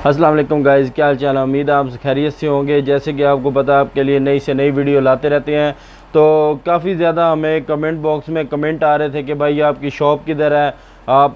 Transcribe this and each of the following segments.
अस्सलाम वालेकुम गाइज़, क्या हाल चाल है। उम्मीद है आप खैरियत से होंगे। जैसे कि आपको पता है आपके लिए नई से नई वीडियो लाते रहते हैं, तो काफ़ी ज़्यादा हमें कमेंट बॉक्स में कमेंट आ रहे थे कि भाई आपकी शॉप किधर है, आप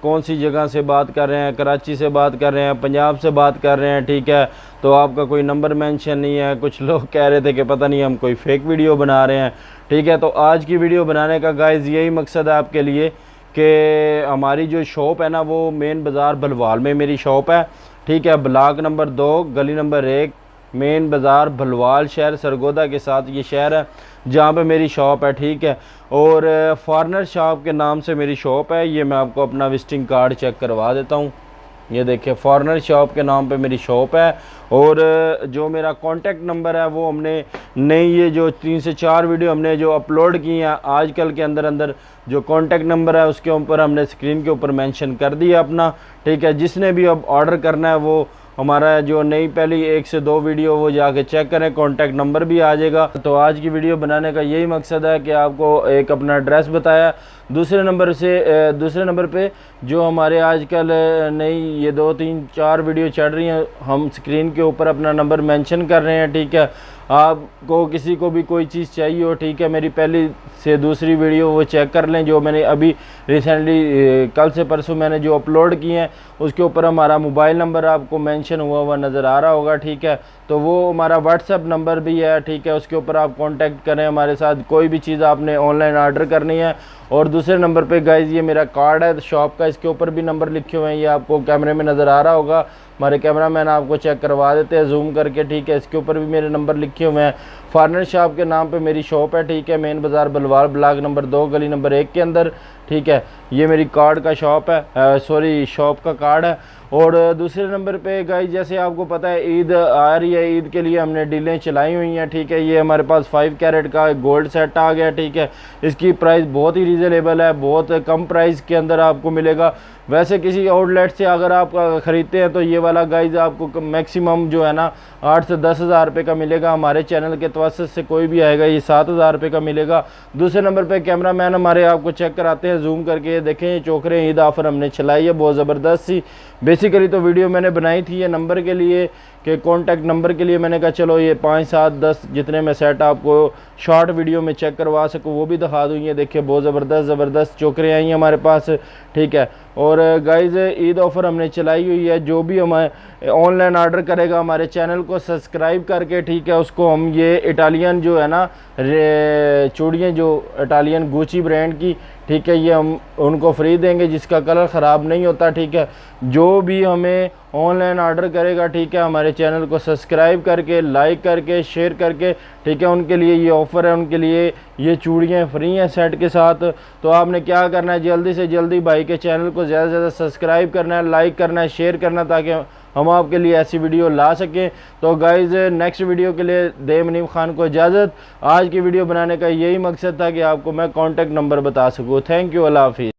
कौन सी जगह से बात कर रहे हैं, कराची से बात कर रहे हैं, पंजाब से बात कर रहे हैं, ठीक है। तो आपका कोई नंबर मेंशन नहीं है। कुछ लोग कह रहे थे कि पता नहीं हम कोई फेक वीडियो बना रहे हैं, ठीक है। तो आज की वीडियो बनाने का गाइज़ यही मकसद है आपके लिए कि हमारी जो शॉप है ना, वो मेन बाज़ार भलवाल में मेरी शॉप है, ठीक है। ब्लॉक नंबर 2 गली नंबर 1 मेन बाज़ार भलवाल, शहर सरगोदा के साथ ये शहर है जहाँ पे मेरी शॉप है, ठीक है। और फॉरनर शॉप के नाम से मेरी शॉप है। ये मैं आपको अपना विजिटिंग कार्ड चेक करवा देता हूँ। ये देखिए, फॉरनर शॉप के नाम पे मेरी शॉप है। और जो मेरा कॉन्टैक्ट नंबर है वो हमने नई ये जो 3 से 4 वीडियो हमने जो अपलोड की हैं आजकल के अंदर जो कॉन्टैक्ट नंबर है उसके ऊपर हमने स्क्रीन के ऊपर मेंशन कर दिया अपना, ठीक है। जिसने भी अब ऑर्डर करना है वो हमारा जो नई पहली 1 से 2 वीडियो वो जाके चेक करें, कॉन्टैक्ट नंबर भी आ जाएगा। तो आज की वीडियो बनाने का यही मकसद है कि आपको एक अपना एड्रेस बताया। दूसरे नंबर पे जो हमारे आजकल नई ये 2 3 4 वीडियो चल रही हैं, हम स्क्रीन के ऊपर अपना नंबर मेंशन कर रहे हैं, ठीक है। आपको किसी को भी कोई चीज़ चाहिए हो, ठीक है, मेरी पहली से दूसरी वीडियो वो चेक कर लें जो मैंने अभी रिसेंटली कल से परसों मैंने जो अपलोड किए हैं उसके ऊपर हमारा मोबाइल नंबर आपको मेंशन हुआ नज़र आ रहा होगा, ठीक है। तो वो हमारा व्हाट्सएप नंबर भी है, ठीक है। उसके ऊपर आप कांटेक्ट करें हमारे साथ, कोई भी चीज़ आपने ऑनलाइन ऑर्डर करनी है। और दूसरे नंबर पे गाइज़ ये मेरा कार्ड है शॉप का, इसके ऊपर भी नंबर लिखे हुए हैं, ये आपको कैमरे में नज़र आ रहा होगा। हमारे कैमरा मैन आपको चेक करवा देते हैं जूम करके, ठीक है। इसके ऊपर भी मेरे नंबर लिखे हुए हैं। फॉरनर शॉप के नाम पे मेरी शॉप है, ठीक है। मेन बाज़ार भलवाल, ब्लॉक नंबर 2 गली नंबर 1 के अंदर, ठीक है। ये मेरी कार्ड का शॉप है, सॉरी शॉप का कार्ड है। और दूसरे नंबर पे गाइस जैसे आपको पता है ईद आ रही है, ईद के लिए हमने डीलें चलाई हुई हैं, ठीक है। ये हमारे पास 5 कैरेट का गोल्ड सेट आ गया, ठीक है। इसकी प्राइस बहुत ही रीज़नेबल है, बहुत कम प्राइस के अंदर आपको मिलेगा। वैसे किसी आउटलेट से अगर आप ख़रीदते हैं तो ये वाला गाइज आपको मैक्सिमम जो है ना 8 से 10 हज़ार रुपये का मिलेगा। हमारे चैनल के तवस्सुत से कोई भी आएगा ये 7 हज़ार रुपये का मिलेगा। दूसरे नंबर पे कैमरा मैन हमारे आपको चेक कराते हैं जूम करके, देखें ये चोकरे ईद ऑफ़र हमने चलाई है बहुत ज़बरदस्त सी। बेसिकली तो वीडियो मैंने बनाई थी ये नंबर के लिए कि कॉन्टैक्ट नंबर के लिए, मैंने कहा चलो ये 5 7 10 जितने मैं सेट आपको शॉर्ट वीडियो में चेक करवा सकूँ वो भी दिखा दूँ। ये देखिए बहुत ज़बरदस्त चोकरे आई हैं हमारे पास, ठीक है। और गाइज़ ईद ऑफ़र हमने चलाई हुई है, जो भी हमारे ऑनलाइन ऑर्डर करेगा हमारे चैनल को सब्सक्राइब करके, ठीक है, उसको हम ये इटालियन जो है ना चूड़ियाँ जो इटालियन गुची ब्रांड की, ठीक है, ये हम उनको फ्री देंगे जिसका कलर ख़राब नहीं होता, ठीक है। जो भी हमें ऑनलाइन ऑर्डर करेगा, ठीक है, हमारे चैनल को सब्सक्राइब करके, लाइक करके, शेयर करके, ठीक है, उनके लिए ये ऑफ़र है, उनके लिए ये चूड़ियाँ फ्री हैं सेट के साथ। तो आपने क्या करना है, जल्दी से जल्दी भाई के चैनल को ज़्यादा से ज़्यादा सब्सक्राइब करना है, लाइक करना है, शेयर करना, ताकि हम आपके लिए ऐसी वीडियो ला सकें। तो गाइज़ नेक्स्ट वीडियो के लिए दे मुनीब खान को इजाज़त। आज की वीडियो बनाने का यही मकसद था कि आपको मैं कॉन्टैक्ट नंबर बता सकूँ। थैंक यू, अल्लाह हाफिज़।